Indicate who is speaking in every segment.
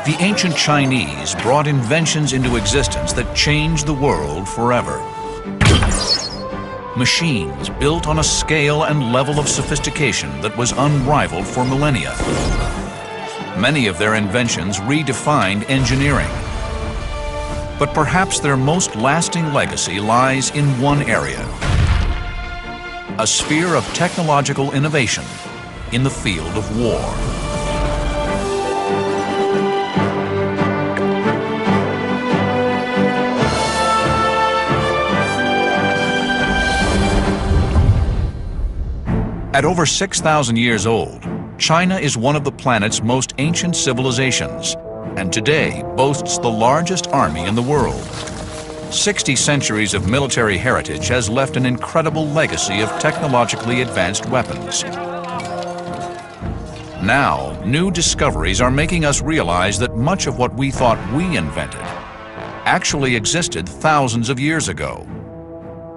Speaker 1: The ancient Chinese brought inventions into existence that changed the world forever. Machines built on a scale and level of sophistication that was unrivaled for millennia. Many of their inventions redefined engineering. But perhaps their most lasting legacy lies in one area: a sphere of technological innovation in the field of war. At over 6,000 years old, China is one of the planet's most ancient civilizations, and today boasts the largest army in the world. 60 centuries of military heritage has left an incredible legacy of technologically advanced weapons. Now, new discoveries are making us realize that much of what we thought we invented actually existed thousands of years ago.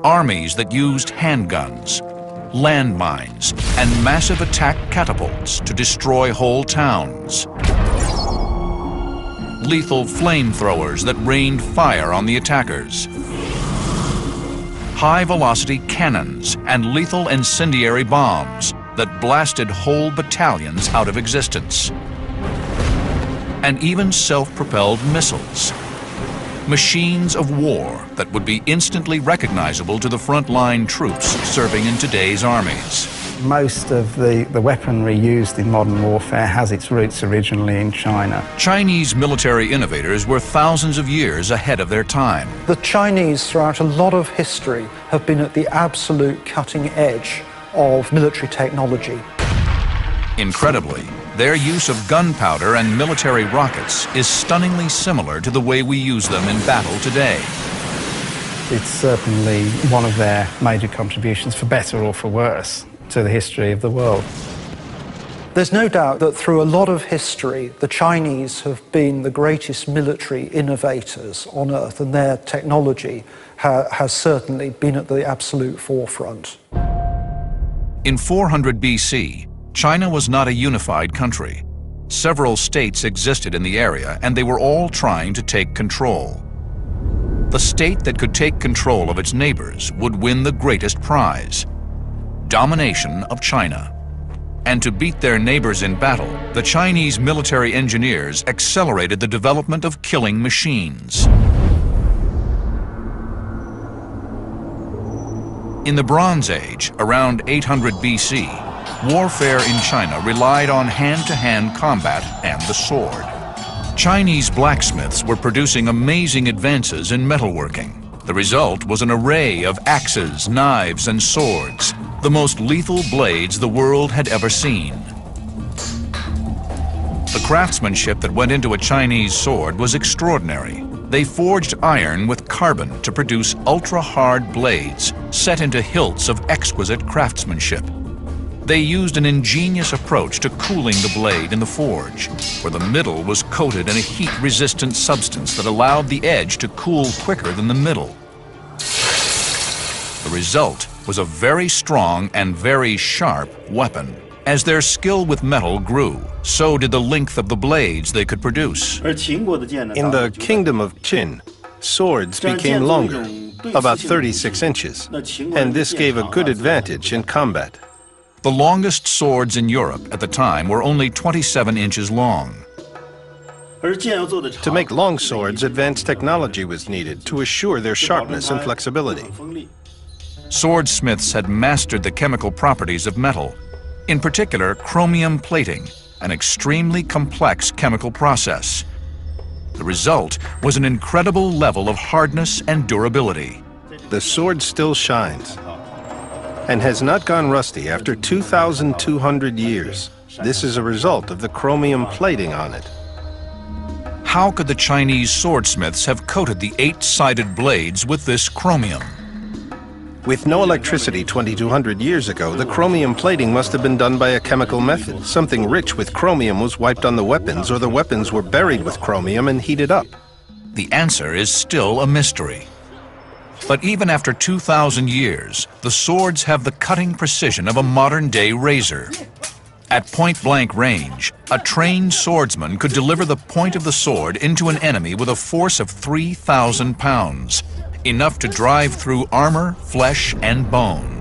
Speaker 1: Armies that used handguns, landmines, and massive attack catapults to destroy whole towns. Lethal flamethrowers that rained fire on the attackers. High-velocity cannons and lethal incendiary bombs that blasted whole battalions out of existence. And even self-propelled missiles. Machines of war that would be instantly recognizable to the frontline troops serving in today's armies.
Speaker 2: Most of the weaponry used in modern warfare has its roots originally in China.
Speaker 1: Chinese military innovators were thousands of years ahead of their time.
Speaker 3: The Chinese, throughout a lot of history, have been at the absolute cutting edge of military technology.
Speaker 1: Incredibly, their use of gunpowder and military rockets is stunningly similar to the way we use them in battle today.
Speaker 2: It's certainly one of their major contributions, for better or for worse, to the history of the world.
Speaker 3: There's no doubt that through a lot of history, the Chinese have been the greatest military innovators on Earth, and their technology has certainly been at the absolute forefront.
Speaker 1: In 400 BC, China was not a unified country. Several states existed in the area, and they were all trying to take control. The state that could take control of its neighbors would win the greatest prize: domination of China. And to beat their neighbors in battle, the Chinese military engineers accelerated the development of killing machines. In the Bronze Age, around 800 BC, warfare in China relied on hand-to-hand combat and the sword. Chinese blacksmiths were producing amazing advances in metalworking. The result was an array of axes, knives, and swords, the most lethal blades the world had ever seen. The craftsmanship that went into a Chinese sword was extraordinary. They forged iron with carbon to produce ultra-hard blades set into hilts of exquisite craftsmanship. They used an ingenious approach to cooling the blade in the forge, where the middle was coated in a heat-resistant substance that allowed the edge to cool quicker than the middle. The result was a very strong and very sharp weapon. As their skill with metal grew, so did the length of the blades they could produce.
Speaker 4: In the Kingdom of Qin, swords became longer, about 36 inches, and this gave a good advantage in combat.
Speaker 1: The longest swords in Europe at the time were only 27 inches long.
Speaker 4: To make long swords, advanced technology was needed to assure their sharpness and flexibility.
Speaker 1: Swordsmiths had mastered the chemical properties of metal, in particular chromium plating, an extremely complex chemical process. The result was an incredible level of hardness and durability.
Speaker 4: The sword still shines and has not gone rusty after 2,200 years. This is a result of the chromium plating on it.
Speaker 1: How could the Chinese swordsmiths have coated the 8-sided blades with this chromium?
Speaker 4: With no electricity 2,200 years ago, the chromium plating must have been done by a chemical method. Something rich with chromium was wiped on the weapons, or the weapons were buried with chromium and heated up.
Speaker 1: The answer is still a mystery. But even after 2,000 years, the swords have the cutting precision of a modern-day razor. At point-blank range, a trained swordsman could deliver the point of the sword into an enemy with a force of 3,000 pounds, enough to drive through armor, flesh, and bone.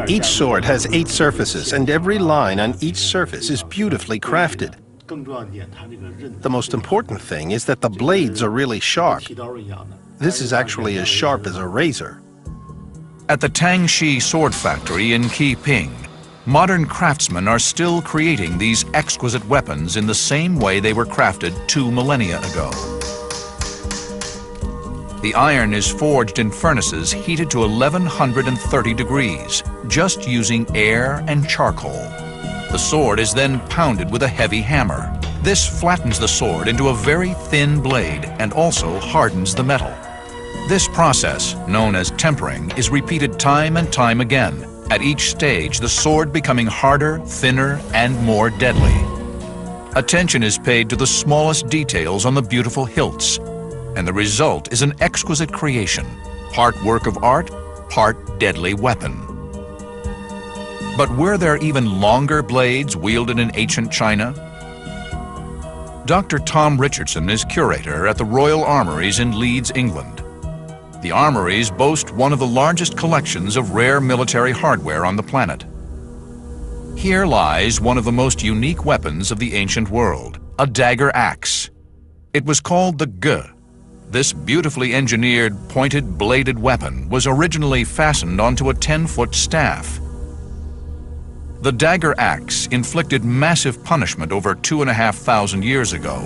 Speaker 4: Each sword has 8 surfaces, and every line on each surface is beautifully crafted. The most important thing is that the blades are really sharp. This is actually as sharp as a razor.
Speaker 1: At the Tangxi sword factory in Qiping, modern craftsmen are still creating these exquisite weapons in the same way they were crafted 2 millennia ago. The iron is forged in furnaces heated to 1130 degrees, just using air and charcoal. The sword is then pounded with a heavy hammer. This flattens the sword into a very thin blade and also hardens the metal. This process, known as tempering, is repeated time and time again, at each stage the sword becoming harder, thinner, and more deadly. Attention is paid to the smallest details on the beautiful hilts, and the result is an exquisite creation, part work of art, part deadly weapon. But were there even longer blades wielded in ancient China? Dr. Tom Richardson is curator at the Royal Armouries in Leeds, England. The armories boast one of the largest collections of rare military hardware on the planet. Here lies one of the most unique weapons of the ancient world, a dagger axe. It was called the Ge. This beautifully engineered, pointed, bladed weapon was originally fastened onto a 10-foot staff. The dagger axe inflicted massive punishment over 2,500 years ago.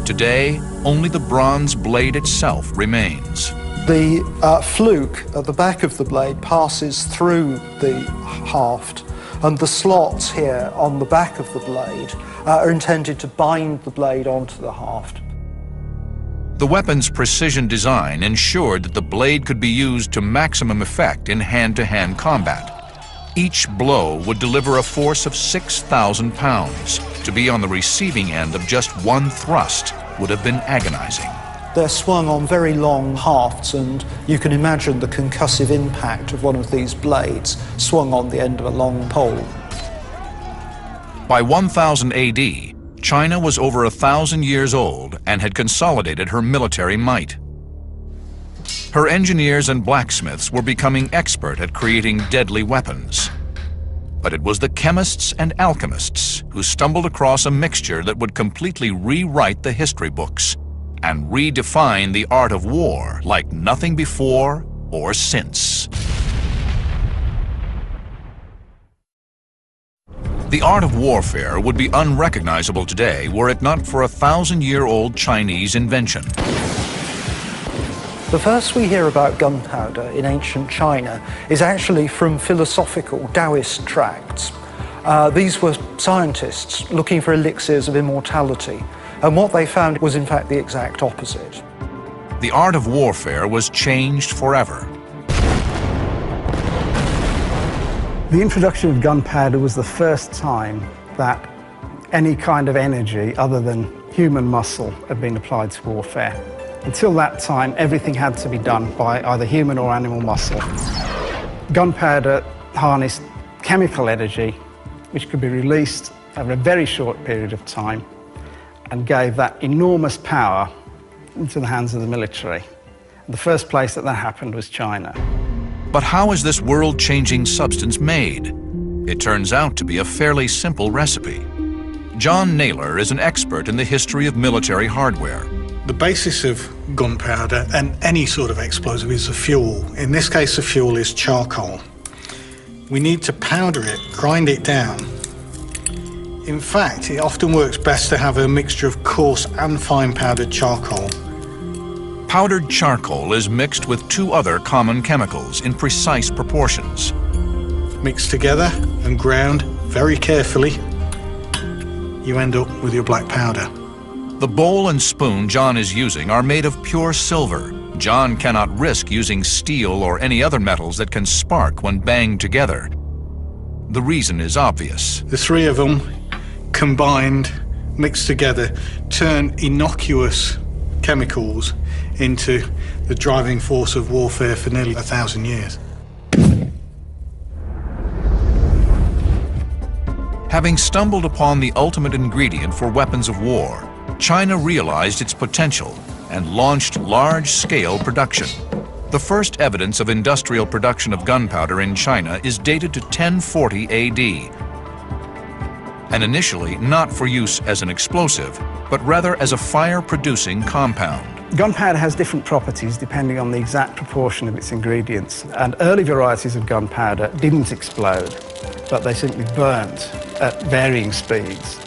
Speaker 1: Today, only the bronze blade itself remains.
Speaker 3: The fluke at the back of the blade passes through the haft, and the slots here on the back of the blade are intended to bind the blade onto the haft.
Speaker 1: The weapon's precision design ensured that the blade could be used to maximum effect in hand-to-hand combat. Each blow would deliver a force of 6,000 pounds. To be on the receiving end of just one thrust would have been agonizing.
Speaker 3: They're swung on very long hafts, and you can imagine the concussive impact of one of these blades swung on the end of a long pole.
Speaker 1: By 1000 AD, China was over 1,000 years old and had consolidated her military might. Her engineers and blacksmiths were becoming expert at creating deadly weapons. But it was the chemists and alchemists who stumbled across a mixture that would completely rewrite the history books and redefine the art of war like nothing before or since. The art of warfare would be unrecognizable today were it not for a 1,000-year-old Chinese invention.
Speaker 3: The first we hear about gunpowder in ancient China is actually from philosophical Taoist tracts. These were scientists looking for elixirs of immortality, and what they found was in fact the exact opposite.
Speaker 1: The art of warfare was changed forever.
Speaker 2: The introduction of gunpowder was the first time that any kind of energy other than human muscle had been applied to warfare. Until that time, everything had to be done by either human or animal muscle. Gunpowder harnessed chemical energy, which could be released over a very short period of time, and gave that enormous power into the hands of the military. The first place that happened was China.
Speaker 1: But how is this world-changing substance made? It turns out to be a fairly simple recipe. John Naylor is an expert in the history of military hardware.
Speaker 5: The basis of gunpowder and any sort of explosive is a fuel. In this case, the fuel is charcoal. We need to powder it, grind it down. In fact, it often works best to have a mixture of coarse and fine powdered charcoal.
Speaker 1: Powdered charcoal is mixed with 2 other common chemicals in precise proportions.
Speaker 5: Mixed together and ground very carefully, you end up with your black powder.
Speaker 1: The bowl and spoon John is using are made of pure silver. John cannot risk using steel or any other metals that can spark when banged together. The reason is obvious.
Speaker 5: The 3 of them combined, mixed together, turn innocuous chemicals into the driving force of warfare for nearly 1,000 years.
Speaker 1: Having stumbled upon the ultimate ingredient for weapons of war, China realized its potential and launched large-scale production. The first evidence of industrial production of gunpowder in China is dated to 1040 AD, and initially not for use as an explosive, but rather as a fire-producing compound.
Speaker 2: Gunpowder has different properties depending on the exact proportion of its ingredients, and early varieties of gunpowder didn't explode, but they simply burnt at varying speeds.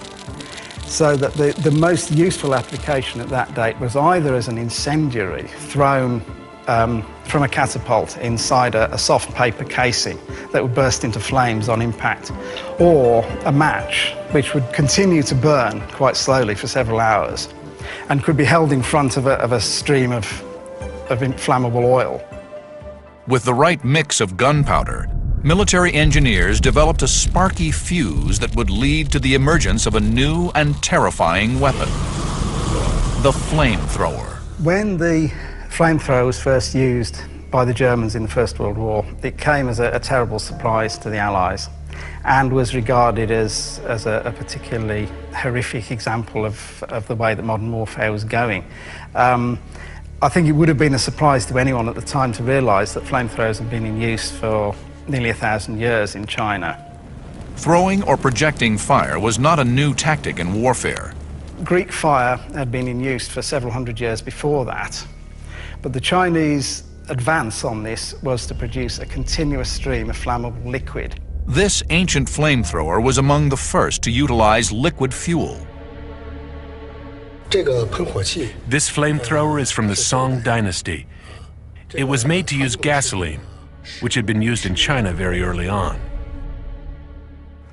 Speaker 2: So that the most useful application at that date was either as an incendiary thrown from a catapult inside a soft paper casing that would burst into flames on impact, or a match which would continue to burn quite slowly for several hours and could be held in front of a stream of inflammable oil.
Speaker 1: With the right mix of gunpowder, military engineers developed a sparky fuse that would lead to the emergence of a new and terrifying weapon: the flamethrower.
Speaker 2: When the flamethrower was first used by the Germans in the First World War, it came as a terrible surprise to the Allies and was regarded as a particularly horrific example of the way that modern warfare was going. I think it would have been a surprise to anyone at the time to realise that flamethrowers had been in use for nearly 1,000 years in China.
Speaker 1: Throwing or projecting fire was not a new tactic in warfare.
Speaker 2: Greek fire had been in use for several hundred years before that, but the Chinese advance on this was to produce a continuous stream of flammable liquid.
Speaker 1: This ancient flamethrower was among the first to utilize liquid fuel.
Speaker 6: This flamethrower is from the Song dynasty. It was made to use gasoline, which had been used in China very early on.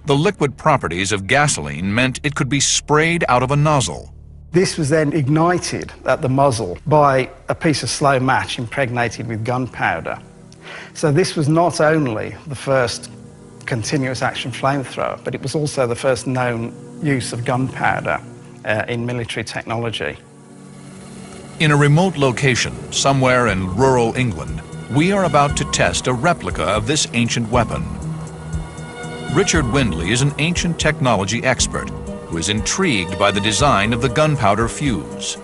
Speaker 1: The liquid properties of gasoline meant it could be sprayed out of a nozzle.
Speaker 2: This was then ignited at the muzzle by a piece of slow match impregnated with gunpowder. So this was not only the first continuous action flamethrower, but it was also the first known use of gunpowder in military technology.
Speaker 1: In a remote location, somewhere in rural England, we are about to test a replica of this ancient weapon. Richard Windley is an ancient technology expert who is intrigued by the design of the gunpowder fuse.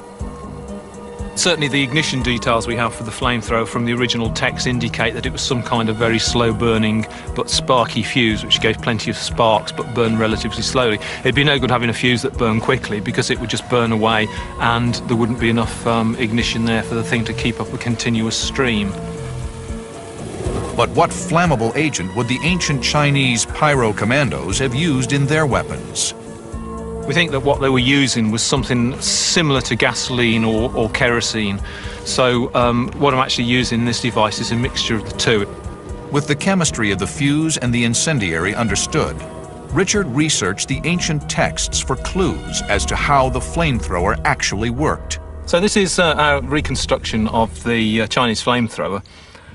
Speaker 7: Certainly the ignition details we have for the flamethrower from the original text indicate that it was some kind of very slow burning but sparky fuse which gave plenty of sparks but burned relatively slowly. It'd be no good having a fuse that burned quickly because it would just burn away and there wouldn't be enough ignition there for the thing to keep up a continuous stream.
Speaker 1: But what flammable agent would the ancient Chinese pyro commandos have used in their weapons?
Speaker 7: We think that what they were using was something similar to gasoline or kerosene. So what I'm actually using in this device is a mixture of the two.
Speaker 1: With the chemistry of the fuse and the incendiary understood, Richard researched the ancient texts for clues as to how the flamethrower actually worked.
Speaker 7: So this is our reconstruction of the Chinese flamethrower.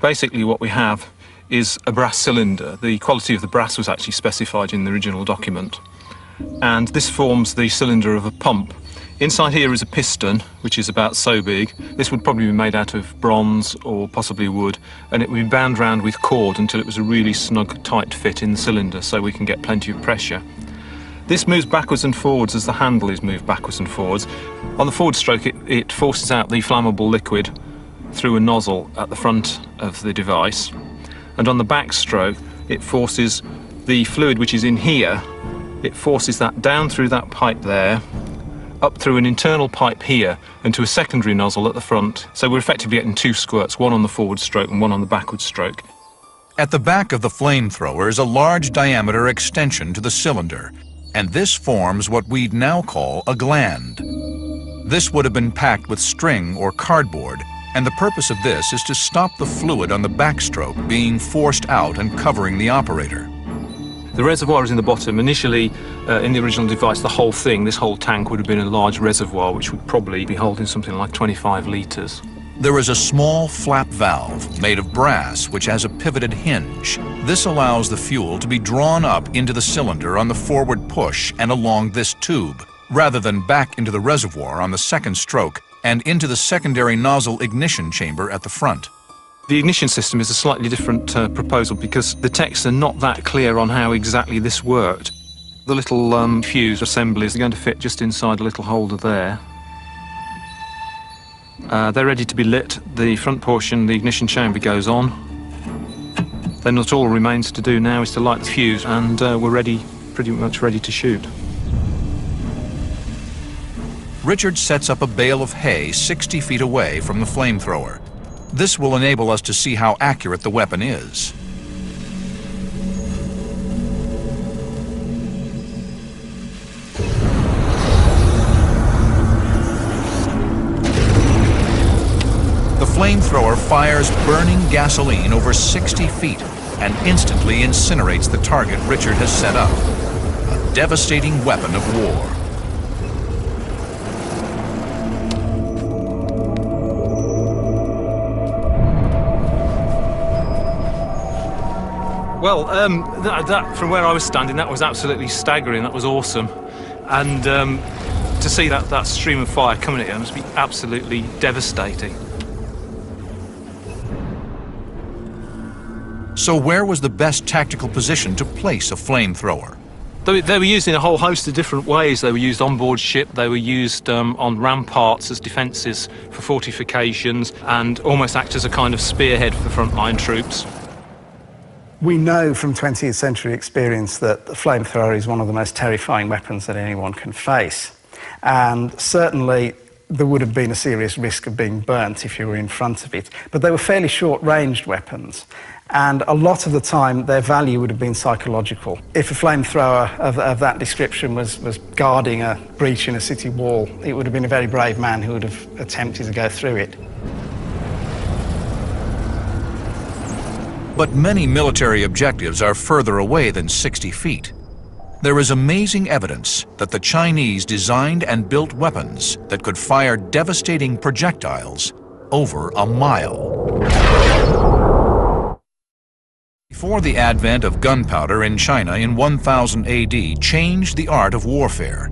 Speaker 7: Basically what we have is a brass cylinder. The quality of the brass was actually specified in the original document. And this forms the cylinder of a pump. Inside here is a piston, which is about so big. This would probably be made out of bronze or possibly wood, and it would be bound round with cord until it was a really snug, tight fit in the cylinder so we can get plenty of pressure. This moves backwards and forwards as the handle is moved backwards and forwards. On the forward stroke, it forces out the flammable liquid through a nozzle at the front of the device, and on the back stroke, it forces the fluid which is in here. It forces that down through that pipe there, up through an internal pipe here, and to a secondary nozzle at the front. So we're effectively getting two squirts, one on the forward stroke and one on the backward stroke.
Speaker 1: At the back of the flamethrower is a large diameter extension to the cylinder, and this forms what we'd now call a gland. This would have been packed with string or cardboard, and the purpose of this is to stop the fluid on the backstroke being forced out and covering the operator.
Speaker 7: The reservoir is in the bottom. Initially, in the original device, the whole thing, this whole tank, would have been a large reservoir which would probably be holding something like 25 litres.
Speaker 1: There is a small flap valve made of brass which has a pivoted hinge. This allows the fuel to be drawn up into the cylinder on the forward push and along this tube, rather than back into the reservoir on the second stroke and into the secondary nozzle ignition chamber at the front.
Speaker 7: The ignition system is a slightly different proposal because the texts are not that clear on how exactly this worked. The little fuse assemblies are going to fit just inside a little holder there. They're ready to be lit. The front portion, the ignition chamber, goes on. Then what all remains to do now is to light the fuse, and we're ready, pretty much ready to shoot.
Speaker 1: Richard sets up a bale of hay 60 feet away from the flamethrower. This will enable us to see how accurate the weapon is. The flamethrower fires burning gasoline over 60 feet and instantly incinerates the target Richard has set up. A devastating weapon of war.
Speaker 7: Well, that from where I was standing, that was absolutely staggering. That was awesome. And to see that stream of fire coming at you must be absolutely devastating.
Speaker 1: So where was the best tactical position to place a flamethrower?
Speaker 7: They were used in a whole host of different ways. They were used on board ship, they were used on ramparts as defences for fortifications, and almost act as a kind of spearhead for frontline troops.
Speaker 2: We know from 20th century experience that the flamethrower is one of the most terrifying weapons that anyone can face. And certainly there would have been a serious risk of being burnt if you were in front of it. But they were fairly short-ranged weapons. And a lot of the time, their value would have been psychological. If a flamethrower of that description was guarding a breach in a city wall, it would have been a very brave man who would have attempted to go through it.
Speaker 1: But many military objectives are further away than 60 feet. There is amazing evidence that the Chinese designed and built weapons that could fire devastating projectiles over a mile. Before the advent of gunpowder in China in 1000 AD changed the art of warfare,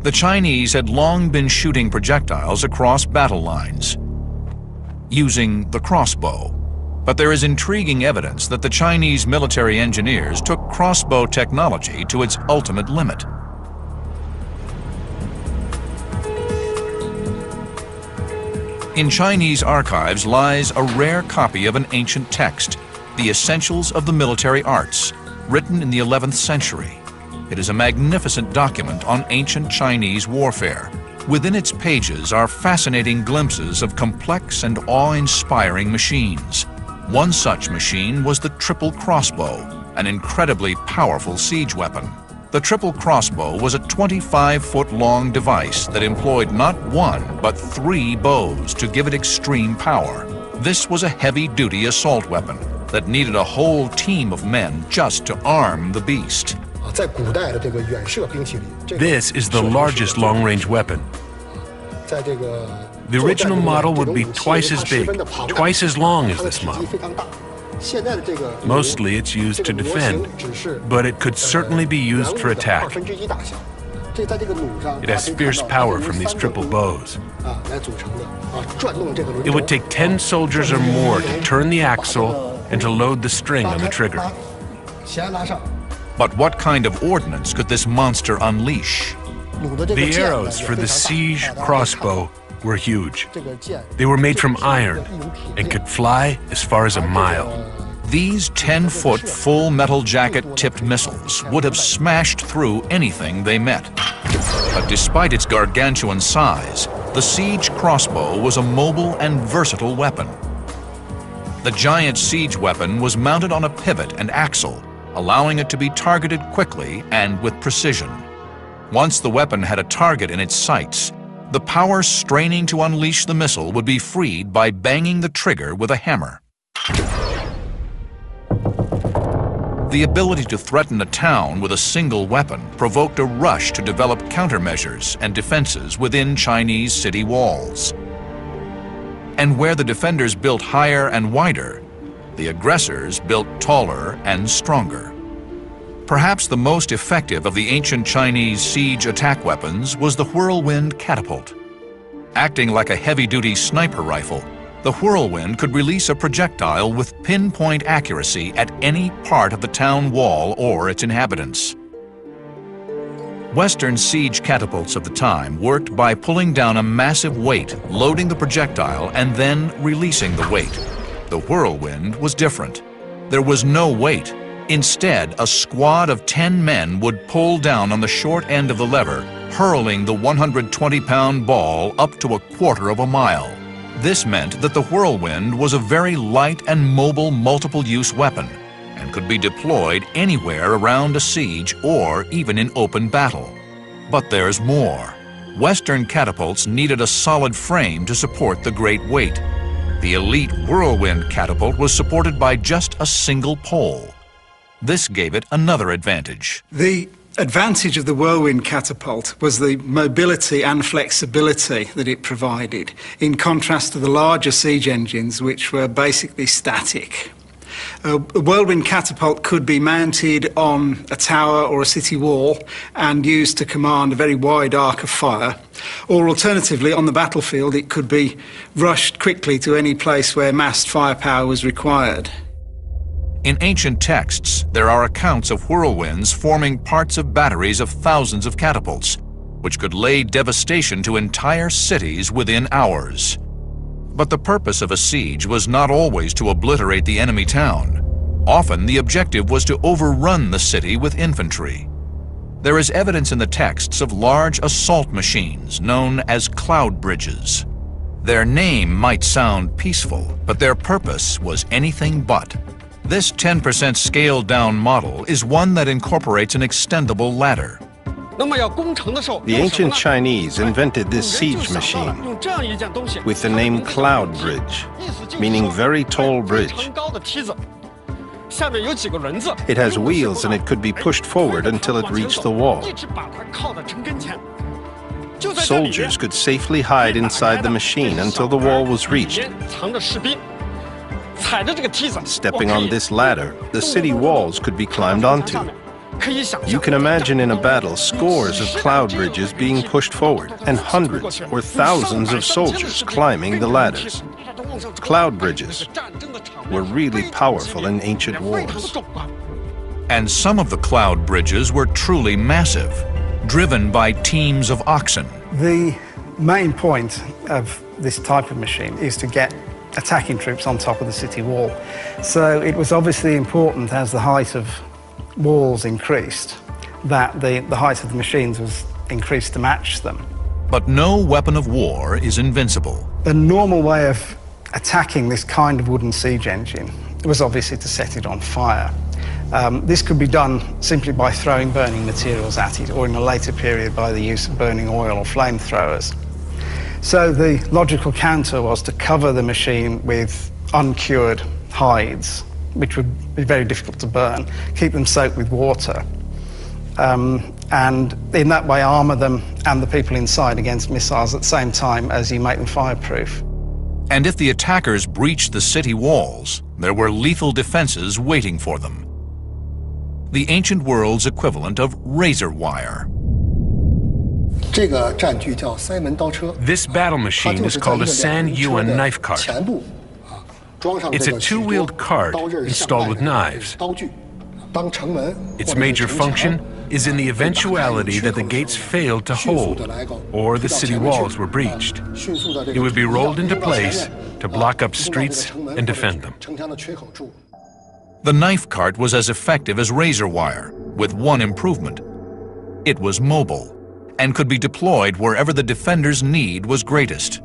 Speaker 1: the Chinese had long been shooting projectiles across battle lines, using the crossbow. But there is intriguing evidence that the Chinese military engineers took crossbow technology to its ultimate limit. In Chinese archives lies a rare copy of an ancient text, The Essentials of the Military Arts, written in the 11th century. It is a magnificent document on ancient Chinese warfare. Within its pages are fascinating glimpses of complex and awe-inspiring machines. One such machine was the triple crossbow, an incredibly powerful siege weapon. The triple crossbow was a 25-foot-long device that employed not one, but 3 bows to give it extreme power. This was a heavy-duty assault weapon that needed a whole team of men just to arm the beast.
Speaker 6: This is the largest long-range weapon. The original model would be twice as big, twice as long as this model. Mostly it's used to defend, but it could certainly be used for attack. It has fierce power from these triple bows. It would take 10 soldiers or more to turn the axle and to load the string on the trigger.
Speaker 1: But what kind of ordnance could this monster unleash?
Speaker 6: The arrows for the siege crossbow were huge. They were made from iron and could fly as far as a mile.
Speaker 1: These 10-foot full metal jacket-tipped missiles would have smashed through anything they met. But despite its gargantuan size, the siege crossbow was a mobile and versatile weapon. The giant siege weapon was mounted on a pivot and axle, allowing it to be targeted quickly and with precision. Once the weapon had a target in its sights, the power straining to unleash the missile would be freed by banging the trigger with a hammer. The ability to threaten a town with a single weapon provoked a rush to develop countermeasures and defenses within Chinese city walls. And where the defenders built higher and wider, the aggressors built taller and stronger. Perhaps the most effective of the ancient Chinese siege attack weapons was the whirlwind catapult. Acting like a heavy-duty sniper rifle, the whirlwind could release a projectile with pinpoint accuracy at any part of the town wall or its inhabitants. Western siege catapults of the time worked by pulling down a massive weight, loading the projectile, and then releasing the weight. The Whirlwind was different. There was no weight. Instead, a squad of 10 men would pull down on the short end of the lever, hurling the 120-pound ball up to a quarter of a mile. This meant that the Whirlwind was a very light and mobile multiple-use weapon and could be deployed anywhere around a siege or even in open battle. But there's more. Western catapults needed a solid frame to support the great weight. The elite Whirlwind catapult was supported by just a single pole. This gave it another advantage.
Speaker 2: The advantage of the Whirlwind catapult was the mobility and flexibility that it provided, in contrast to the larger siege engines, which were basically static. A Whirlwind catapult could be mounted on a tower or a city wall and used to command a very wide arc of fire, or alternatively, on the battlefield, it could be rushed quickly to any place where massed firepower was required.
Speaker 1: In ancient texts, there are accounts of whirlwinds forming parts of batteries of thousands of catapults, which could lay devastation to entire cities within hours. But the purpose of a siege was not always to obliterate the enemy town. Often the objective was to overrun the city with infantry. There is evidence in the texts of large assault machines known as cloud bridges. Their name might sound peaceful, but their purpose was anything but. This 10% scaled-down model is one that incorporates an extendable ladder.
Speaker 4: The ancient Chinese invented this siege machine with the name Cloud Bridge, meaning very tall bridge. It has wheels and it could be pushed forward until it reached the wall. Soldiers could safely hide inside the machine until the wall was reached. Stepping on this ladder, the city walls could be climbed onto. You can imagine in a battle scores of cloud bridges being pushed forward and hundreds or thousands of soldiers climbing the ladders. Cloud bridges were really powerful in ancient wars.
Speaker 1: And some of the cloud bridges were truly massive, driven by teams of oxen.
Speaker 2: The main point of this type of machine is to get attacking troops on top of the city wall. So it was obviously important, as the height of walls increased, that the height of the machines was increased to match them.
Speaker 1: But no weapon of war is invincible.
Speaker 2: The normal way of attacking this kind of wooden siege engine was obviously to set it on fire. This could be done simply by throwing burning materials at it, or in a later period by the use of burning oil or flamethrowers. So the logical counter was to cover the machine with uncured hides, which would be very difficult to burn, keep them soaked with water, and in that way armour them and the people inside against missiles at the same time as you make them fireproof.
Speaker 1: And if the attackers breached the city walls, there were lethal defenses waiting for them. The ancient world's equivalent of razor wire.
Speaker 6: This battle machine is called a San Yuan knife cart. It's a two-wheeled cart installed with knives. Its major function is in the eventuality that the gates failed to hold or the city walls were breached. It would be rolled into place to block up streets and defend them.
Speaker 1: The knife cart was as effective as razor wire, with one improvement. It was mobile and could be deployed wherever the defender's need was greatest.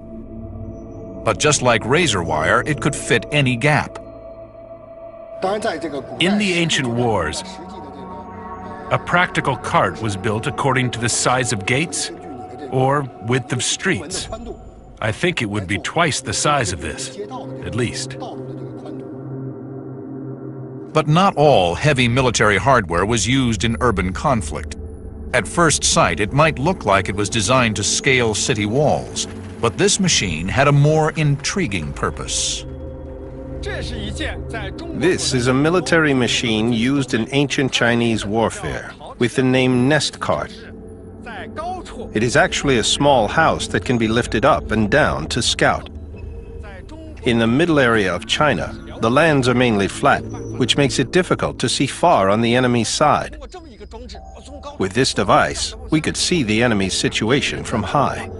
Speaker 1: But just like razor wire, it could fit any gap.
Speaker 6: In the ancient wars, a practical cart was built according to the size of gates or width of streets. I think it would be twice the size of this, at least.
Speaker 1: But not all heavy military hardware was used in urban conflict. At first sight, it might look like it was designed to scale city walls, but this machine had a more intriguing purpose.
Speaker 4: This is a military machine used in ancient Chinese warfare with the name nest cart. It is actually a small house that can be lifted up and down to scout. In the middle area of China, the lands are mainly flat, which makes it difficult to see far on the enemy's side. With this device, we could see the enemy's situation from high.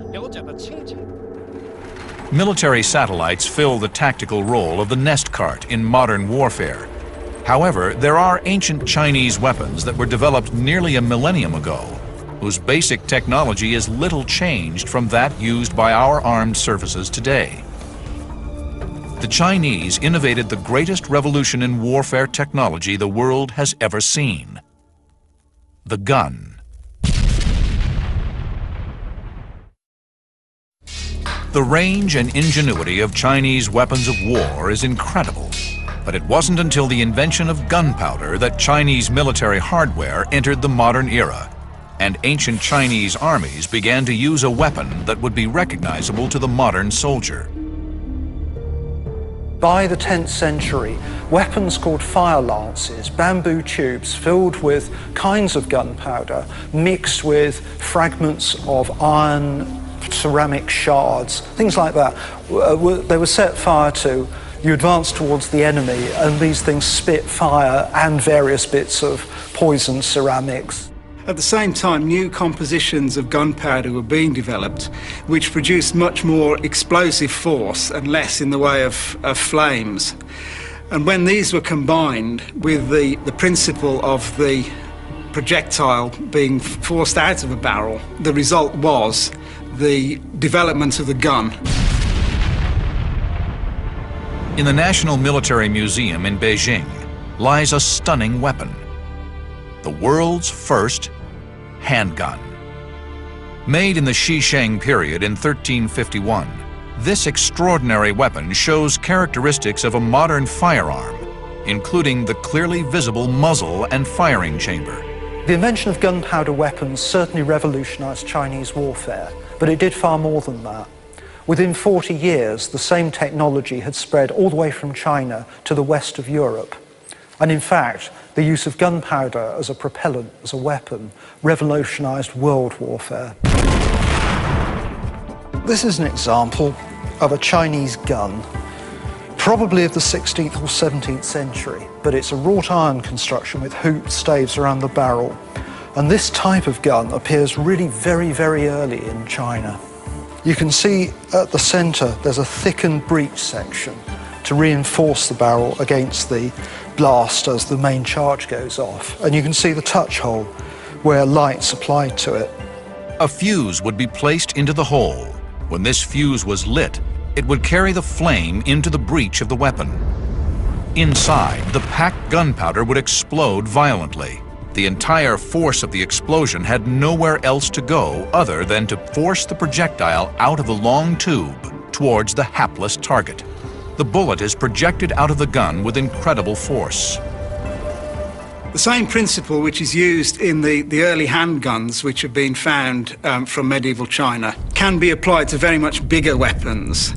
Speaker 1: Military satellites fill the tactical role of the nest cart in modern warfare. However, there are ancient Chinese weapons that were developed nearly a millennium ago, whose basic technology is little changed from that used by our armed services today. The Chinese innovated the greatest revolution in warfare technology the world has ever seen: the gun. The range and ingenuity of Chinese weapons of war is incredible, but it wasn't until the invention of gunpowder that Chinese military hardware entered the modern era, and ancient Chinese armies began to use a weapon that would be recognizable to the modern soldier.
Speaker 3: By the 10th century, weapons called fire lances, bamboo tubes filled with kinds of gunpowder, mixed with fragments of iron, ceramic shards, things like that, they were set fire to. You advance towards the enemy, and these things spit fire and various bits of poisoned ceramics.
Speaker 2: At the same time, new compositions of gunpowder were being developed, which produced much more explosive force and less in the way of flames. And when these were combined with the principle of the projectile being forced out of a barrel, the result was the development of the gun.
Speaker 1: In the National Military Museum in Beijing lies a stunning weapon: the world's first handgun. Made in the Xisheng period in 1351, this extraordinary weapon shows characteristics of a modern firearm, including the clearly visible muzzle and firing chamber.
Speaker 3: The invention of gunpowder weapons certainly revolutionized Chinese warfare, but it did far more than that. Within 40 years, the same technology had spread all the way from China to the west of Europe. And in fact, the use of gunpowder as a propellant, as a weapon, revolutionized world warfare. This is an example of a Chinese gun, probably of the 16th or 17th century, but it's a wrought iron construction with hooped staves around the barrel. And this type of gun appears really very, very early in China. You can see at the center there's a thickened breech section to reinforce the barrel against the blast as the main charge goes off. And you can see the touch hole where light's applied to it.
Speaker 1: A fuse would be placed into the hole. When this fuse was lit, it would carry the flame into the breech of the weapon. Inside, the packed gunpowder would explode violently. The entire force of the explosion had nowhere else to go other than to force the projectile out of the long tube towards the hapless target. The bullet is projected out of the gun with incredible force.
Speaker 2: The same principle which is used in the early handguns which have been found from medieval China can be applied to very much bigger weapons,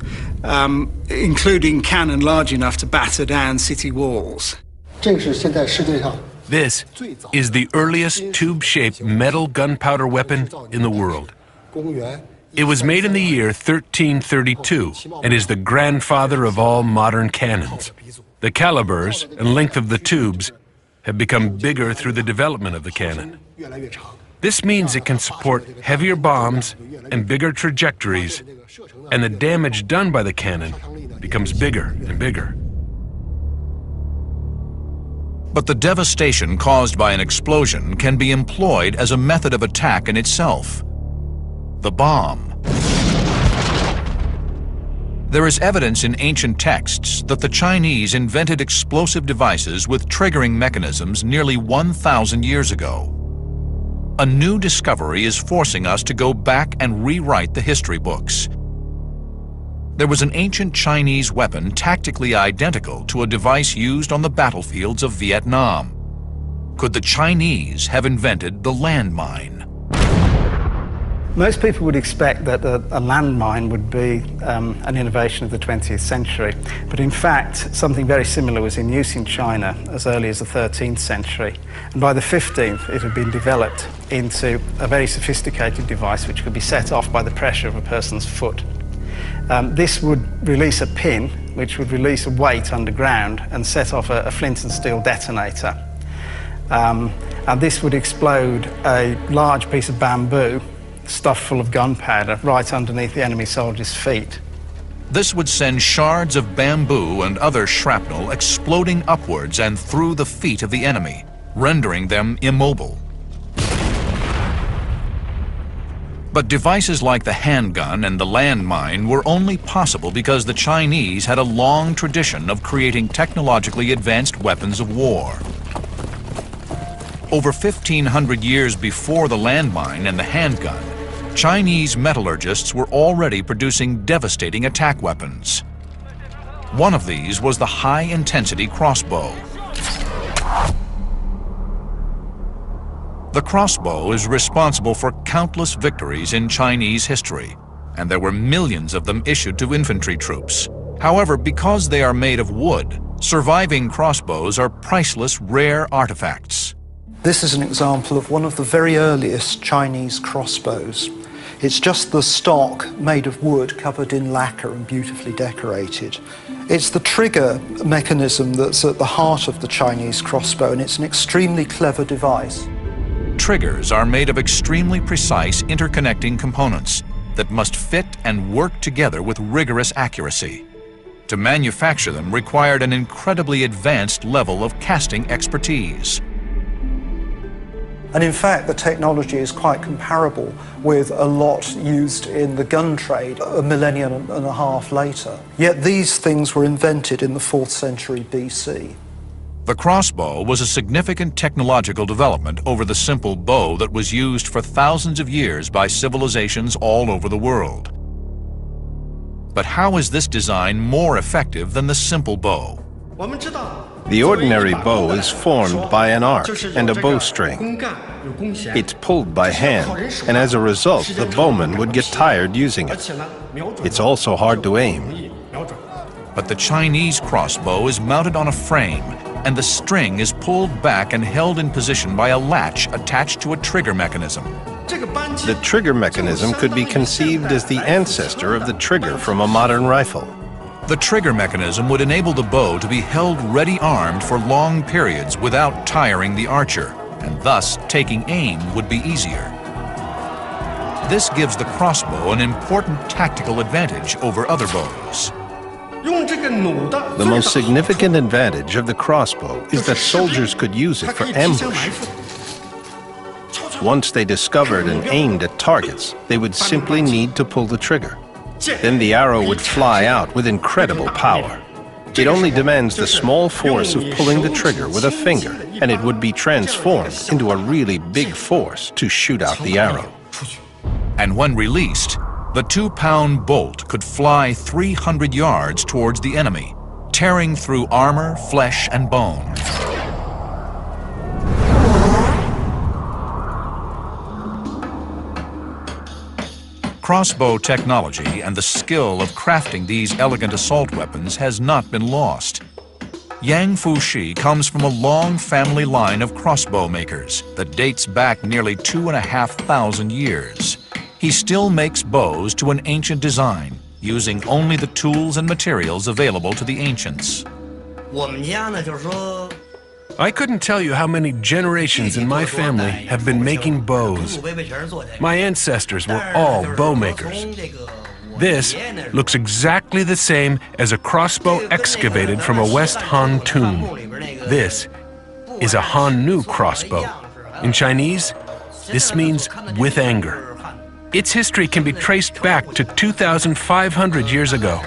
Speaker 2: including cannon large enough to batter down city walls.
Speaker 6: This is the earliest tube-shaped metal gunpowder weapon in the world. It was made in the year 1332 and is the grandfather of all modern cannons. The calibers and length of the tubes have become bigger through the development of the cannon. This means it can support heavier bombs and bigger trajectories, and the damage done by the cannon becomes bigger and bigger.
Speaker 1: But the devastation caused by an explosion can be employed as a method of attack in itself: the bomb. There is evidence in ancient texts that the Chinese invented explosive devices with triggering mechanisms nearly 1,000 years ago. A new discovery is forcing us to go back and rewrite the history books. There was an ancient Chinese weapon tactically identical to a device used on the battlefields of Vietnam. Could the Chinese have invented the landmine?
Speaker 2: Most people would expect that a landmine would be an innovation of the 20th century, but in fact something very similar was in use in China as early as the 13th century, and by the 15th it had been developed into a very sophisticated device which could be set off by the pressure of a person's foot. This would release a pin which would release a weight underground and set off a flint and steel detonator. and this would explode a large piece of bamboo stuffed full of gunpowder right underneath the enemy soldiers' feet.
Speaker 1: This would send shards of bamboo and other shrapnel exploding upwards and through the feet of the enemy, rendering them immobile. But devices like the handgun and the landmine were only possible because the Chinese had a long tradition of creating technologically advanced weapons of war. Over 1,500 years before the landmine and the handgun, Chinese metallurgists were already producing devastating attack weapons. One of these was the high-intensity crossbow. The crossbow is responsible for countless victories in Chinese history, and there were millions of them issued to infantry troops. However, because they are made of wood, surviving crossbows are priceless, rare artifacts.
Speaker 3: This is an example of one of the very earliest Chinese crossbows. It's just the stock made of wood covered in lacquer and beautifully decorated. It's the trigger mechanism that's at the heart of the Chinese crossbow, and it's an extremely clever device.
Speaker 1: Triggers are made of extremely precise interconnecting components that must fit and work together with rigorous accuracy. To manufacture them required an incredibly advanced level of casting expertise.
Speaker 3: And in fact, the technology is quite comparable with a lot used in the gun trade a millennium and a half later. Yet these things were invented in the 4th century BC.
Speaker 1: The crossbow was a significant technological development over the simple bow that was used for thousands of years by civilizations all over the world. But how is this design more effective than the simple bow?
Speaker 4: The ordinary bow is formed by an arc and a bowstring. It's pulled by hand, and as a result, the bowman would get tired using it. It's also hard to aim.
Speaker 1: But the Chinese crossbow is mounted on a frame, and the string is pulled back and held in position by a latch attached to a trigger mechanism.
Speaker 4: The trigger mechanism could be conceived as the ancestor of the trigger from a modern rifle.
Speaker 1: The trigger mechanism would enable the bow to be held ready-armed for long periods without tiring the archer, and thus taking aim would be easier. This gives the crossbow an important tactical advantage over other bows.
Speaker 4: The most significant advantage of the crossbow is that soldiers could use it for ambush. Once they discovered and aimed at targets, they would simply need to pull the trigger. Then the arrow would fly out with incredible power. It only demands the small force of pulling the trigger with a finger, and it would be transformed into a really big force to shoot out the arrow.
Speaker 1: And when released, the 2-pound bolt could fly 300 yards towards the enemy, tearing through armor, flesh, and bone. Crossbow technology and the skill of crafting these elegant assault weapons has not been lost. Yang Fuxi comes from a long family line of crossbow makers that dates back nearly 2,500 years. He still makes bows to an ancient design, using only the tools and materials available to the ancients.
Speaker 6: I couldn't tell you how many generations in my family have been making bows. My ancestors were all bow makers. This looks exactly the same as a crossbow excavated from a West Han tomb. This is a Han Nu crossbow. In Chinese, this means with anger. Its history can be traced back to 2,500 years ago.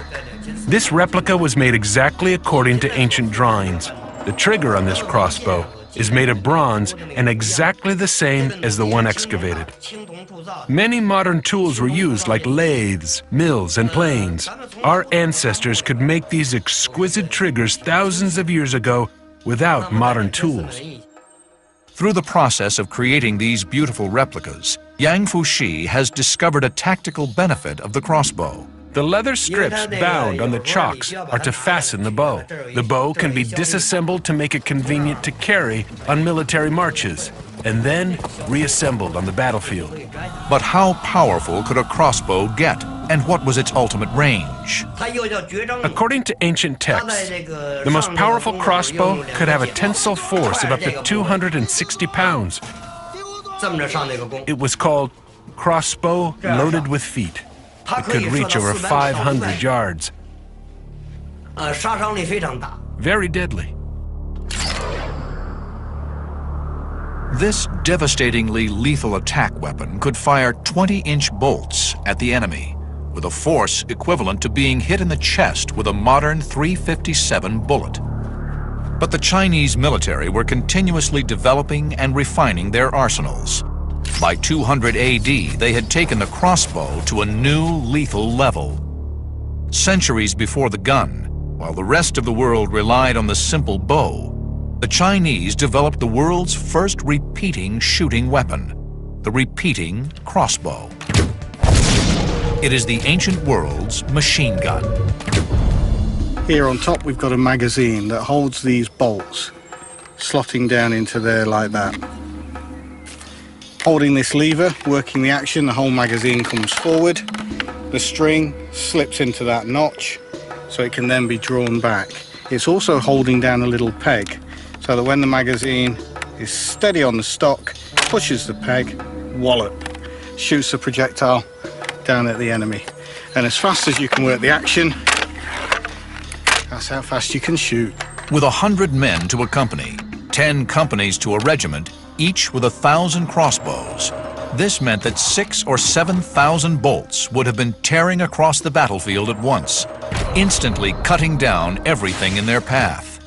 Speaker 6: This replica was made exactly according to ancient drawings. The trigger on this crossbow is made of bronze and exactly the same as the one excavated. Many modern tools were used like lathes, mills, and planes. Our ancestors could make these exquisite triggers thousands of years ago without modern tools.
Speaker 1: Through the process of creating these beautiful replicas, Yang Fuxi has discovered a tactical benefit of the crossbow.
Speaker 6: The leather strips bound on the chocks are to fasten the bow. The bow can be disassembled to make it convenient to carry on military marches, and then reassembled on the battlefield.
Speaker 1: But how powerful could a crossbow get And what was its ultimate range?
Speaker 6: According to ancient texts, the most powerful crossbow could have a tensile force of up to 260 pounds. It was called crossbow loaded with feet. It could reach over 500 yards. Very deadly.
Speaker 1: This devastatingly lethal attack weapon could fire 20-inch bolts at the enemy, with a force equivalent to being hit in the chest with a modern .357 bullet. But the Chinese military were continuously developing and refining their arsenals. By 200 AD, they had taken the crossbow to a new lethal level. Centuries before the gun, while the rest of the world relied on the simple bow, the Chinese developed the world's first repeating shooting weapon, the repeating crossbow. It is the ancient world's machine gun.
Speaker 5: Here on top we've got a magazine that holds these bolts, slotting down into there like that. Holding this lever, working the action, the whole magazine comes forward. The string slips into that notch, so it can then be drawn back. It's also holding down a little peg, so that when the magazine is steady on the stock, pushes the peg, wallop, shoots the projectile down at the enemy. And as fast as you can work the action, that's how fast you can shoot.
Speaker 1: With 100 men to a company, 10 companies to a regiment, each with 1,000 crossbows, this meant that 6,000 or 7,000 bolts would have been tearing across the battlefield at once, instantly cutting down everything in their path.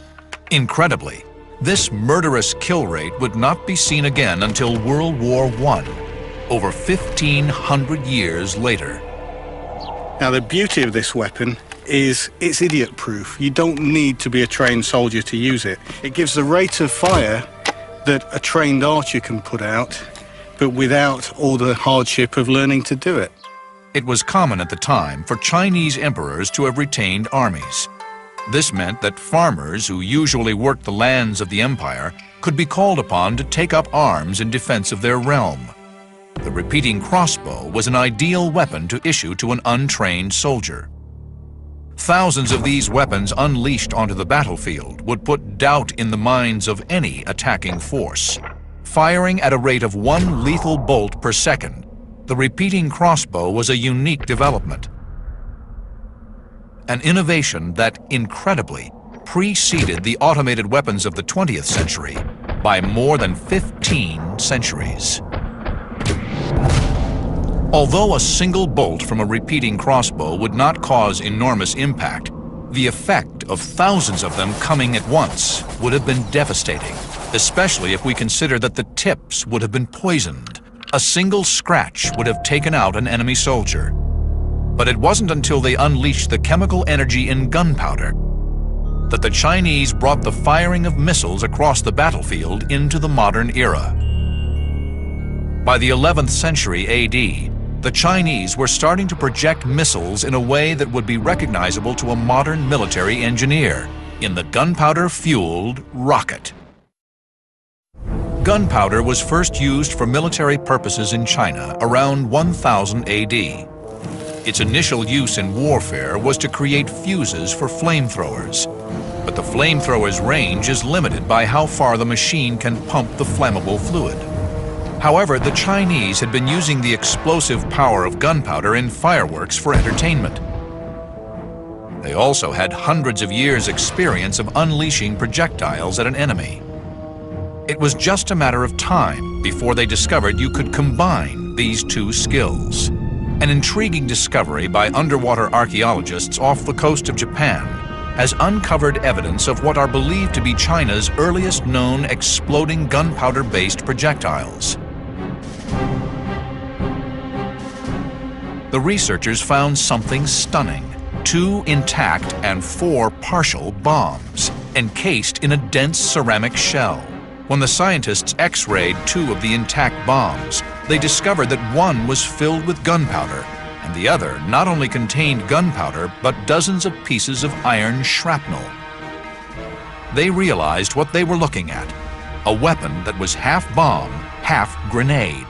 Speaker 1: Incredibly, this murderous kill rate would not be seen again until World War I, over 1,500 years later.
Speaker 5: Now, the beauty of this weapon is it's idiot-proof. You don't need to be a trained soldier to use it. It gives the rate of fire that a trained archer can put out, but without all the hardship of learning to do it.
Speaker 1: It was common at the time for Chinese emperors to have retained armies. This meant that farmers who usually worked the lands of the empire could be called upon to take up arms in defense of their realm. The repeating crossbow was an ideal weapon to issue to an untrained soldier. Thousands of these weapons unleashed onto the battlefield would put doubt in the minds of any attacking force. Firing at a rate of 1 lethal bolt per second, the repeating crossbow was a unique development. An innovation that, incredibly, preceded the automated weapons of the 20th century by more than 15 centuries. Although a single bolt from a repeating crossbow would not cause enormous impact, the effect of thousands of them coming at once would have been devastating, especially if we consider that the tips would have been poisoned. A single scratch would have taken out an enemy soldier. But it wasn't until they unleashed the chemical energy in gunpowder that the Chinese brought the firing of missiles across the battlefield into the modern era. By the 11th century AD, the Chinese were starting to project missiles in a way that would be recognizable to a modern military engineer, in the gunpowder-fueled rocket. Gunpowder was first used for military purposes in China around 1000 AD. Its initial use in warfare was to create fuses for flamethrowers, but the flamethrower's range is limited by how far the machine can pump the flammable fluid. However, the Chinese had been using the explosive power of gunpowder in fireworks for entertainment. They also had hundreds of years' experience of unleashing projectiles at an enemy. It was just a matter of time before they discovered you could combine these two skills. An intriguing discovery by underwater archaeologists off the coast of Japan has uncovered evidence of what are believed to be China's earliest known exploding gunpowder-based projectiles. The researchers found something stunning: 2 intact and 4 partial bombs, encased in a dense ceramic shell. When the scientists X-rayed 2 of the intact bombs, they discovered that one was filled with gunpowder, and the other not only contained gunpowder, but dozens of pieces of iron shrapnel. They realized what they were looking at: a weapon that was half bomb, half grenade.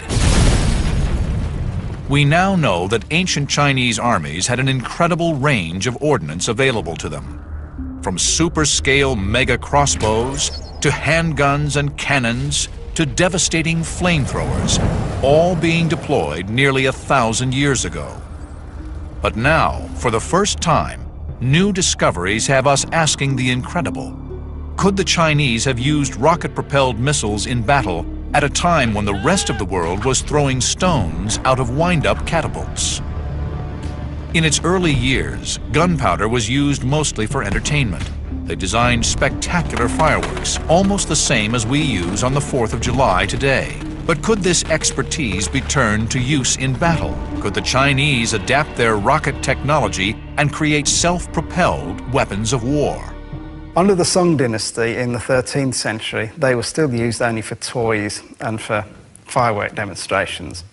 Speaker 1: We now know that ancient Chinese armies had an incredible range of ordnance available to them. From super-scale mega crossbows, to handguns and cannons, to devastating flamethrowers, all being deployed nearly 1,000 years ago. But now, for the first time, new discoveries have us asking the incredible. Could the Chinese have used rocket-propelled missiles in battle at a time when the rest of the world was throwing stones out of wind-up catapults? In its early years, gunpowder was used mostly for entertainment. They designed spectacular fireworks, almost the same as we use on the 4th of July today. But could this expertise be turned to use in battle? Could the Chinese adapt their rocket technology and create self-propelled weapons of war?
Speaker 2: Under the Song dynasty in the 13th century, they were still used only for toys and for firework demonstrations.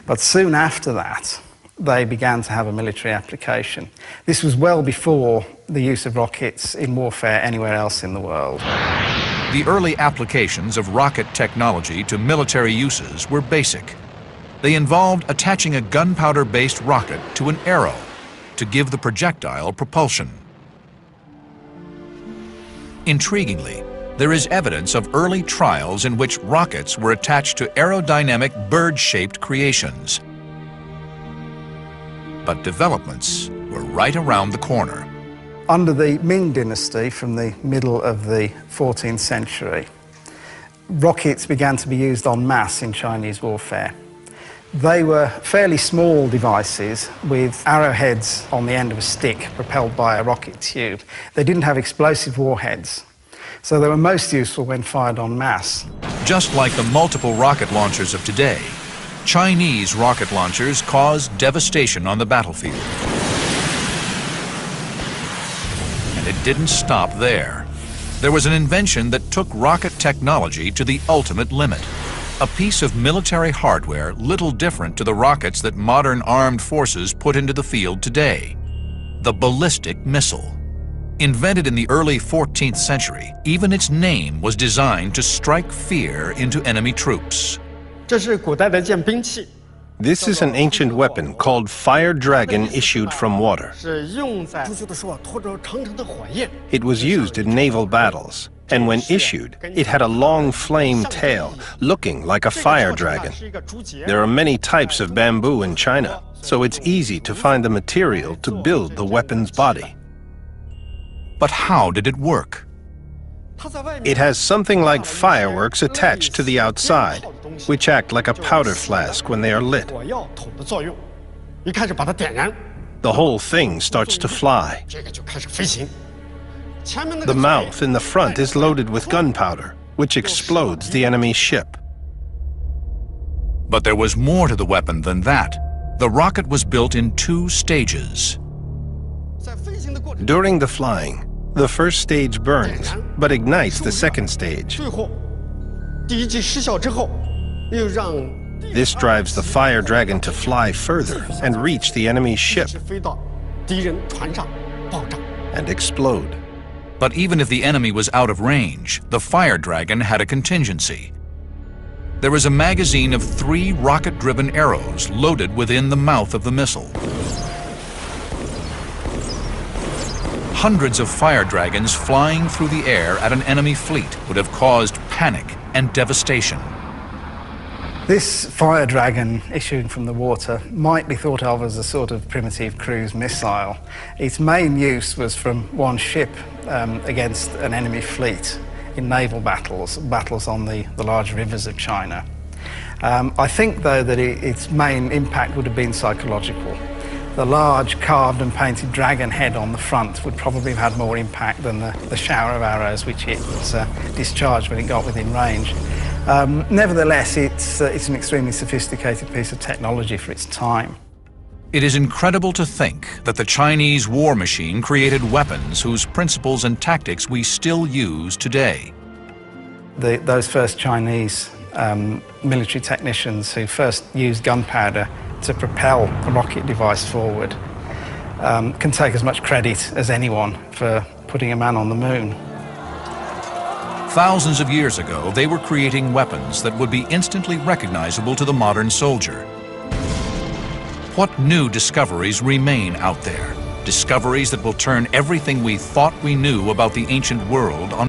Speaker 2: But soon after that, they began to have a military application. This was well before the use of rockets in warfare anywhere else in the world.
Speaker 1: The early applications of rocket technology to military uses were basic. They involved attaching a gunpowder-based rocket to an arrow to give the projectile propulsion. Intriguingly, there is evidence of early trials in which rockets were attached to aerodynamic bird-shaped creations. But developments were right around the corner.
Speaker 2: Under the Ming dynasty, from the middle of the 14th century, rockets began to be used en masse in Chinese warfare. They were fairly small devices with arrowheads on the end of a stick propelled by a rocket tube. They didn't have explosive warheads, so they were most useful when fired en masse.
Speaker 1: Just like the multiple rocket launchers of today, Chinese rocket launchers caused devastation on the battlefield. And it didn't stop there. There was an invention that took rocket technology to the ultimate limit. A piece of military hardware little different to the rockets that modern armed forces put into the field today. The ballistic missile. Invented in the early 14th century, even its name was designed to strike fear into enemy troops.
Speaker 4: This is an ancient weapon called Fire Dragon issued from water. It was used in naval battles, and when issued, it had a long flame tail, looking like a fire dragon. There are many types of bamboo in China, so it's easy to find the material to build the weapon's body.
Speaker 1: But how did it work?
Speaker 4: It has something like fireworks attached to the outside, which act like a powder flask when they are lit. The whole thing starts to fly. The mouth in the front is loaded with gunpowder, which explodes the enemy ship.
Speaker 1: But there was more to the weapon than that. The rocket was built in 2 stages.
Speaker 4: During the flying, the first stage burns, but ignites the second stage. This drives the Fire Dragon to fly further and reach the enemy's ship and explode.
Speaker 1: But even if the enemy was out of range, the Fire Dragon had a contingency. There was a magazine of 3 rocket-driven arrows loaded within the mouth of the missile. Hundreds of Fire Dragons flying through the air at an enemy fleet would have caused panic and devastation.
Speaker 2: This Fire Dragon issuing from the water might be thought of as a sort of primitive cruise missile. Its main use was from one ship against an enemy fleet in naval battles on the large rivers of China. I think, though, that its main impact would have been psychological. The large carved and painted dragon head on the front would probably have had more impact than the shower of arrows which it discharged when it got within range. Nevertheless, it's an extremely sophisticated piece of technology for its time.
Speaker 1: It is incredible to think that the Chinese war machine created weapons whose principles and tactics we still use today.
Speaker 2: Those first Chinese military technicians who first used gunpowder to propel a rocket device forward can take as much credit as anyone for putting a man on the moon.
Speaker 1: Thousands of years ago, they were creating weapons that would be instantly recognizable to the modern soldier. What new discoveries remain out there? Discoveries that will turn everything we thought we knew about the ancient world on